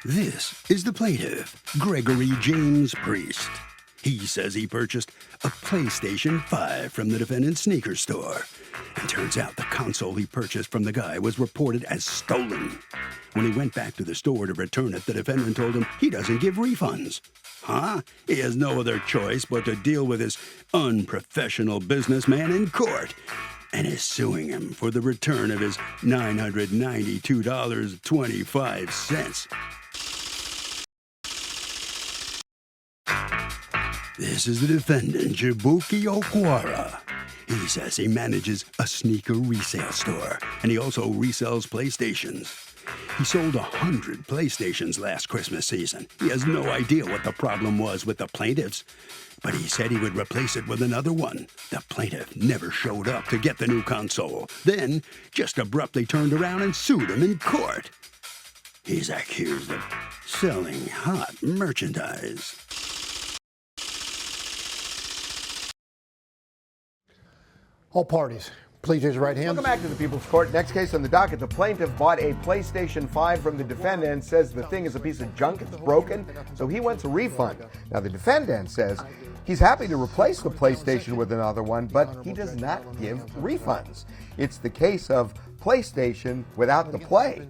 This is the plaintiff, Gregory James Priest. He says he purchased a PlayStation 5 from the defendant's sneaker store. And turns out the console he purchased from the guy was reported as stolen. When he went back to the store to return it, the defendant told him he doesn't give refunds. Huh? He has no other choice but to deal with this unprofessional businessman in court and is suing him for the return of his $992.25. This is the defendant, Jibuki Okwara. He says he manages a sneaker resale store, and he also resells PlayStations. He sold 100 PlayStations last Christmas season. He has no idea what the problem was with the plaintiffs, but he said he would replace it with another one. The plaintiff never showed up to get the new console, then just abruptly turned around and sued him in court. He's accused of selling hot merchandise. All parties, please raise your right hand. Welcome back to the People's Court. Next case on the docket, the plaintiff bought a PlayStation 5 from the defendant, says the thing is a piece of junk, it's broken, so he wants a refund. Now the defendant says he's happy to replace the PlayStation with another one, but he does not give refunds. It's the case of PlayStation without the play.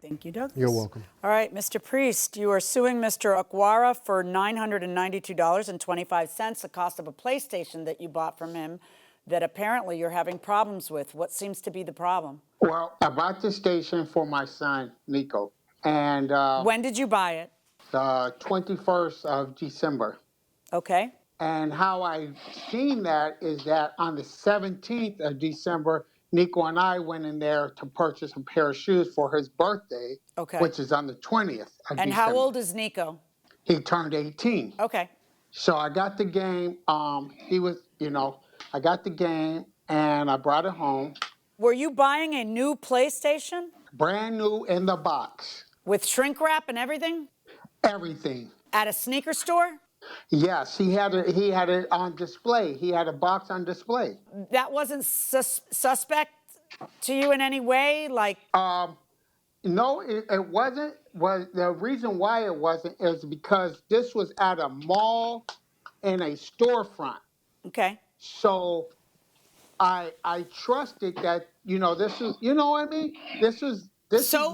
Thank you, Douglas. You're welcome. All right, Mr. Priest, you are suing Mr. Okwara for $992.25, the cost of a PlayStation that you bought from him that apparently you're having problems with. What seems to be the problem? Well, I bought the station for my son, Nico. And when did you buy it? the 21st of December. Okay. And how I seen that is that on the 17th of December, Nico and I went in there to purchase a pair of shoes for his birthday, Okay. which is on the 20th of And December. how old is Nico? He turned 18. Okay. So I got the game. I got the game and I brought it home, Were you buying a new PlayStation brand new in the box, with shrink wrap and everything everything. at a sneaker store? Yes, he had it on display. He had a box on display. That wasn't suspect to you in any way? Like, No, it wasn't. Was the reason why it wasn't is because this was at a mall in a storefront. okay. So I trusted that this is what I mean. This So is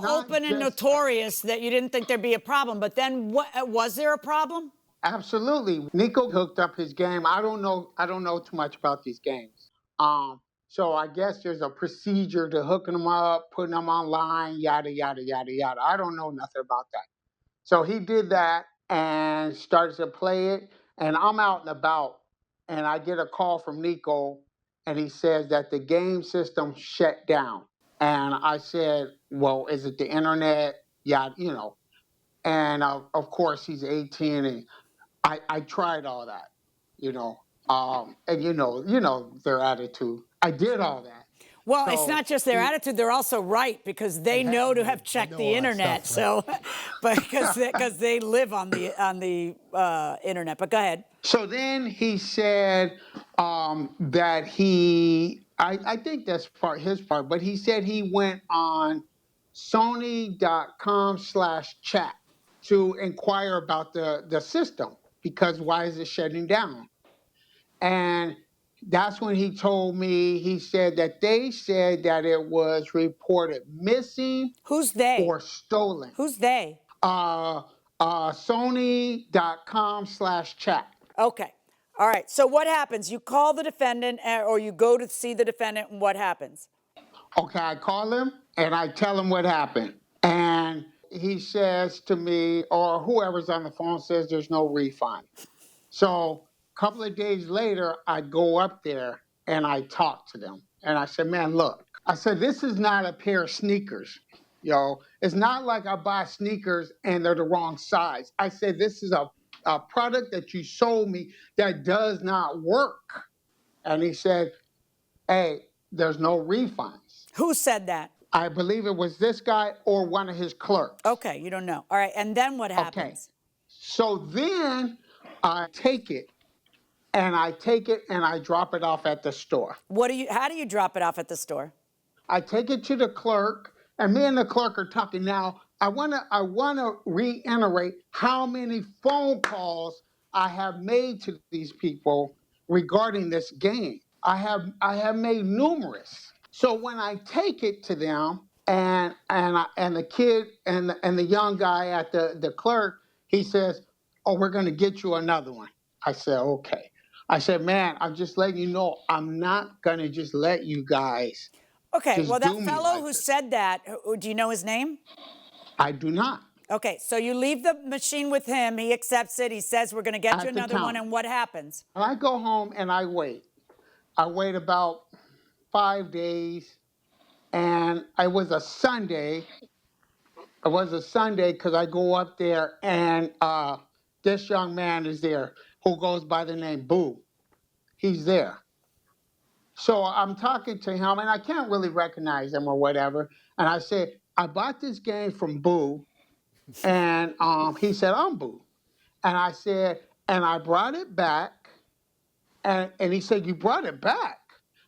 not open and just- notorious that you didn't think there'd be a problem. But then, was there a problem? Absolutely. Nico hooked up his game. I don't know too much about these games. So I guess there's a procedure to hooking them up, putting them online, yada, yada, yada, yada. I don't know nothing about that. So he did that and started to play it. And I'm out and about and I get a call from Nico and he says that the game system shut down. And I said, well, is it the internet? Yeah, And of course he's 18 and I tried all that, and their attitude. I did all that. Well, it's So not just their attitude; they're also right because they know to have checked the internet. So, but because they live on the internet. But go ahead. So then he said that I think that's his part, but he said he went on Sony.com/chat to inquire about the system because why is it shutting down? And that's when he told me, he said that they said that it was reported missing Who's they? or stolen. Who's they? Sony.com/chat. Okay. All right. So what happens? You call the defendant, or you go to see the defendant, and what happens? Okay, I call him and I tell him what happened. And he says to me, or whoever's on the phone says there's no refund. So a couple of days later, I go up there and I talk to them. And I said, man, look, I said, this is not a pair of sneakers. It's not like I buy sneakers and they're the wrong size. I said, this is a product that you sold me that does not work. And he said, hey, there's no refunds. Who said that? I believe it was this guy or one of his clerks. Okay, you don't know. All right, and then what happens? Okay. So then I take it and I drop it off at the store. How do you drop it off at the store? I take it to the clerk, and me and the clerk are talking now. I wanna reiterate how many phone calls I have made to these people regarding this game. I have made numerous. So when I take it to them, and the kid and the young guy at the clerk, he says, "Oh, we're gonna get you another one." I said, "Okay." I said, "Man, I'm just letting you know, I'm not gonna just let you guys Okay, well, just do that me fellow like who this. said that, do you know his name? I do not." Okay, so you leave the machine with him. He accepts it. He says, we're going to get you At the another one. counter. And what happens? And I go home and I wait. I wait about 5 days, and it was a Sunday. It was a Sunday because I go up there, and this young man is there who goes by the name Boo. He's there. So I'm talking to him, and I can't really recognize him or whatever. And I said, "I bought this game from Boo," and he said, "I'm Boo," and I said, "And I brought it back." And he said, "You brought it back?"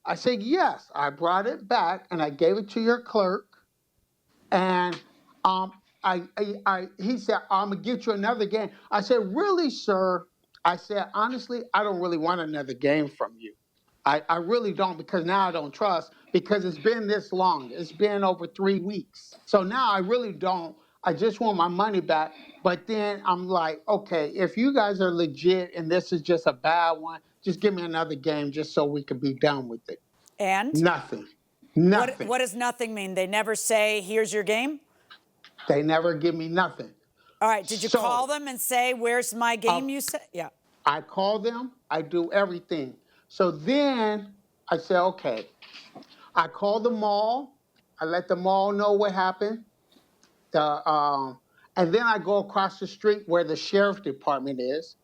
I said, "Yes, I brought it back, and I gave it to your clerk." And um, he said, "I'm gonna get you another game." I said, "Really, sir?" I said, "Honestly, I don't really want another game from you. I really don't, because now I don't trust, because it's been this long. It's been over 3 weeks. So now I really don't. I just want my money back." But then I'm like, "Okay, if you guys are legit and this is just a bad one, just give me another game just so we can be done with it." And Nothing. what, Nothing. what does nothing mean? They never say, here's your game? They never give me nothing. All right, did you call So them and say, where's my uh, game? You said, yeah. I call them, I do everything. So then I say, okay, I call the mall, I let the mall know what happened. And then I go across the street where the sheriff department is,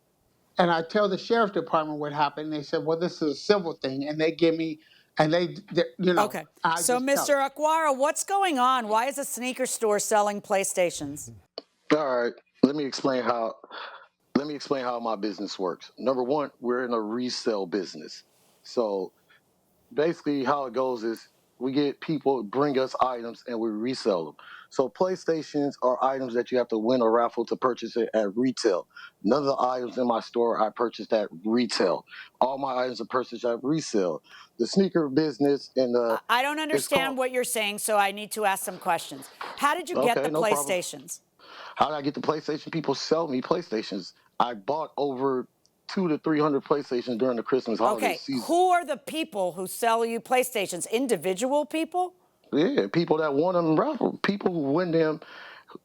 and I tell the sheriff department what happened. They said, "Well, this is a civil thing," and they give me, and Okay, I so just tell Mr. them. Aquara, what's going on? Why is a sneaker store selling PlayStations? All right, let me explain how my business works. Number one, we're in a resale business. So basically how it goes is we get people bring us items and we resell them. So PlayStations are items that you have to win a raffle to purchase it at retail. None of the items in my store I purchased at retail. All my items are purchased at resale. The sneaker business and I don't it's called understand what you're saying, so I need to ask some questions. How did you get the okay, no problem. PlayStations? How did I get the PlayStation? People sell me PlayStations. I bought over 200 to 300 PlayStations during the Christmas holiday Okay, season. who are the people who sell you PlayStations? Individual people? Yeah, people that won them raffle, people who win them,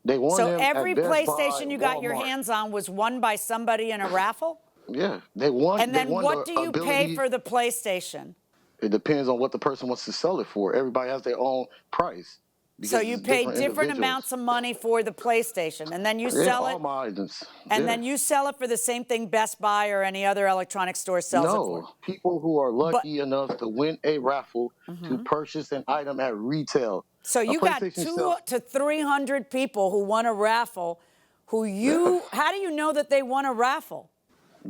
they won So them at every Best Buy, PlayStation you got your Walmart. hands on was won by somebody in a raffle? Yeah, they won. And They then won what the do you pay ability. for the PlayStation? It depends on what the person wants to sell it for. Everybody has their own price So because you it's pay different different individuals. amounts of money for the PlayStation, and then you Yeah, sell all it, my items. and Yeah. then you sell it for the same thing Best Buy or any other electronic store sells it for. No, people who are But lucky enough to win a raffle to purchase an item at retail. so A you got PlayStation 2 sells. to 300 people who won a raffle. Yeah, How do you know that they won a raffle?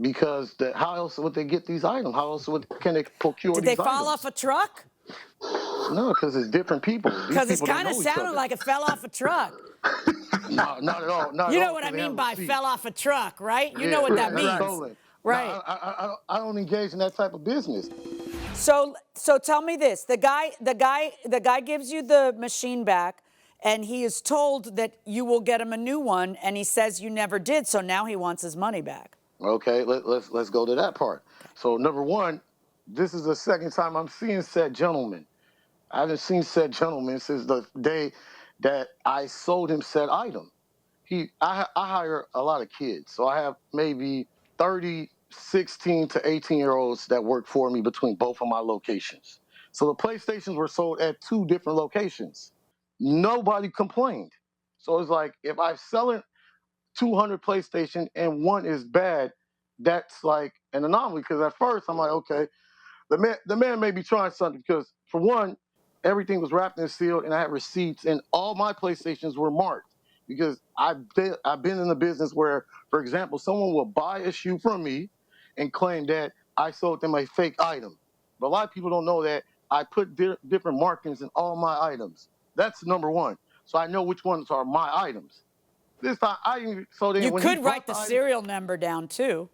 because how else would they get these items? How else can they procure Did they these fall off items? a truck? No, because it's different people. These Because it's people don't kind of know each sounded other. like it fell off a truck. No, not at all. Not at You know all, what I because they mean have by receipts. fell off a truck, right? You know Yeah, what yeah, that that's Right. means, stolen. No, right? I don't engage in that type of business. So tell me this: the guy gives you the machine back, and he is told that you will get him a new one, and he says you never did. So now he wants his money back. Okay, let's go to that part. So number one, this is the second time I'm seeing said gentleman. I haven't seen said gentleman since the day that I sold him said item. I hire a lot of kids, so I have maybe 30, 16 to 18-year-olds that work for me between both of my locations. So the PlayStations were sold at two different locations. Nobody complained. So it's like if I'm selling 200 PlayStation and one is bad, that's like an anomaly. Because at first I'm like, okay, the man may be trying something because for one, everything was wrapped and sealed, and I had receipts, and all my PlayStations were marked because I've been in the business where, for example, someone will buy a shoe from me and claim that I sold them a fake item, but a lot of people don't know that I put different markings in all my items. That's number one. so I know which ones are my items. This time, You when he could brought write the item- serial number down too.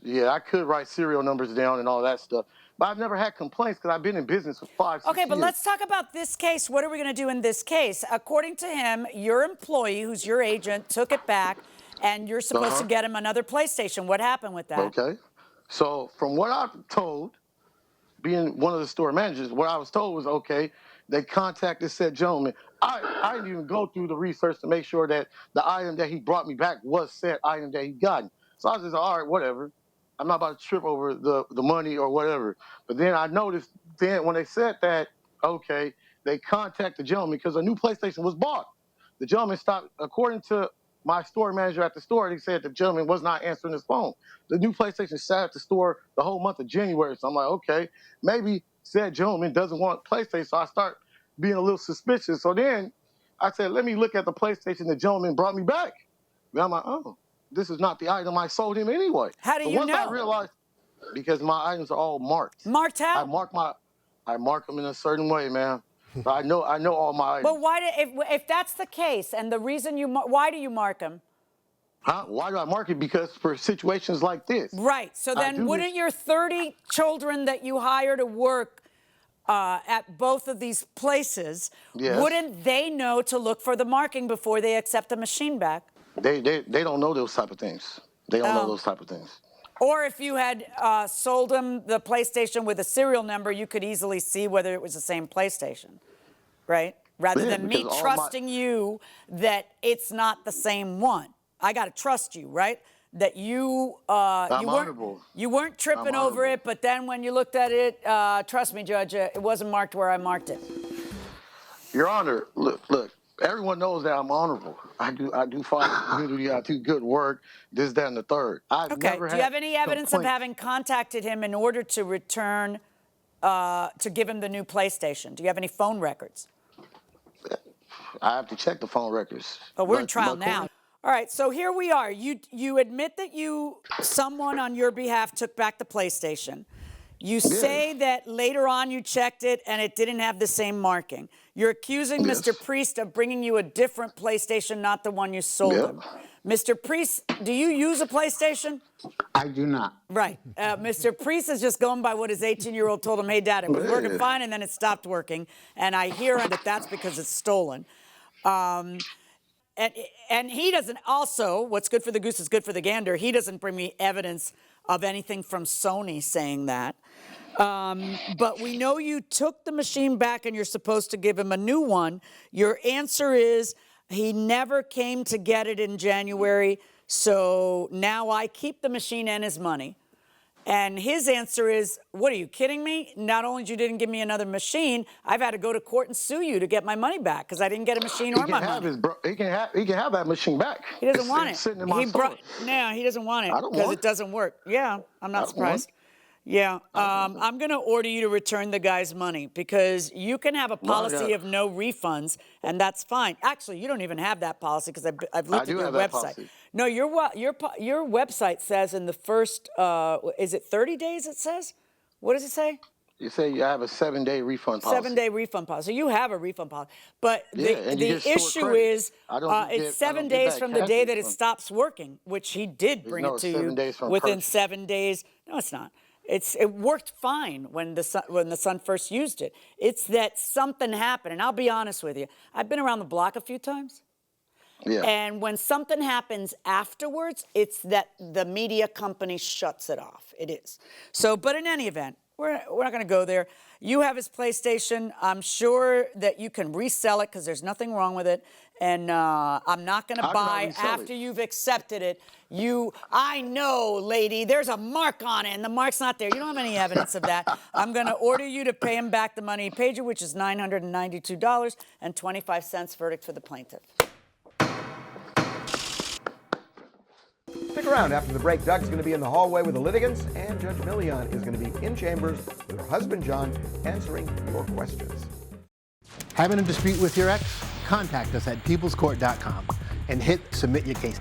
Yeah, I could write serial numbers down and all that stuff. But I've never had complaints because I've been in business for 5, 6 Okay, years. but let's talk about this case. What are we going to do in this case? According to him, your employee, who's your agent, took it back, and you're supposed to get him another PlayStation. What happened with that? Okay. So from what I'm told, being one of the store managers, what I was told was, okay, they contacted said gentleman. I didn't even go through the research to make sure that the item that he brought me back was said item that he gotten. So I was just, all right, whatever. I'm not about to trip over the money or whatever. But then I noticed then when they said that, okay, they contacted the gentleman because a new PlayStation was bought. The gentleman stopped, according to my store manager at the store, he said the gentleman was not answering his phone. The new PlayStation sat at the store the whole month of January. So I'm like, okay, maybe said gentleman doesn't want PlayStation. So I start being a little suspicious. So then I said, let me look at the PlayStation the gentleman brought me back. And I'm like, oh, this is not the item I sold him anyway. How do so you once know? I realized, because my items are all marked. Marked how? I mark them in a certain way, man. But I know all my items. But if that's the case, and the reason why do you mark them? Huh? Why do I mark it? Because for situations like this. Right. So then wouldn't your 30 children that you hire to work at both of these places, wouldn't they know to look for the marking before they accept the machine back? They don't know those type of things. They don't know those type of things. Or if you had sold them the PlayStation with a serial number, you could easily see whether it was the same PlayStation, right? Rather than me trusting you that it's not the same one. I got to trust you, right? That you weren't tripping over it, but then when you looked at it, trust me, Judge, it wasn't marked where I marked it. Your Honor, look. Everyone knows that I'm honorable. I do find the community. I do good work. This, that, and the third. Okay. Do you have any evidence of having contacted him in order to return, to give him the new PlayStation? Do you have any phone records? I have to check the phone records. But we're in trial now. All right. So here we are. You admit that someone on your behalf took back the PlayStation. You say that later on you checked it and it didn't have the same marking. You're accusing Mr. Priest of bringing you a different PlayStation, not the one you sold him. Mr. Priest, do you use a PlayStation? I do not. Right. Mr. Priest is just going by what his 18-year-old told him. Hey, Dad, it was working fine, and then it stopped working. And I hear that that's because it's stolen. And he doesn't also, what's good for the goose is good for the gander, he doesn't bring me evidence of anything from Sony saying that. But we know you took the machine back and you're supposed to give him a new one. Your answer is he never came to get it in January, so now I keep the machine and his money. And his answer is, what are you kidding me? Not only you didn't give me another machine, I've had to go to court and sue you to get my money back because I didn't get a machine or my money. He can have that machine back. He doesn't want it. Sitting in my store. No, he doesn't want it because it doesn't work. Yeah, I'm not surprised. Yeah, I'm going to order you to return the guy's money because you can have a policy of no refunds, and that's fine. Actually, you don't even have that policy because I've looked at your website. No, your website says in the first, is it 30 days it says? What does it say? You say you have a 7-day refund policy. 7-day refund policy. So you have a refund policy. But the issue is it's 7 days from the day that it stops working, which he did bring it to you within 7 days. No, it's not. It worked fine when the son first used it. It's that something happened, and I'll be honest with you. I've been around the block a few times. Yeah. And when something happens afterwards, it's that the media company shuts it off. It is. So, but in any event, we're not going to go there. You have his PlayStation. I'm sure that you can resell it because there's nothing wrong with it. And I'm not going to buy after you've accepted it. I know, lady, there's a mark on it, and the mark's not there. You don't have any evidence of that. I'm going to order you to pay him back the money he paid you, which is $992.25. Verdict for the plaintiff. Stick around. After the break, Doug's going to be in the hallway with the litigants, and Judge Millian is going to be in chambers with her husband, John, answering your questions. Having a dispute with your ex? Contact us at peoplescourt.com and hit submit your case.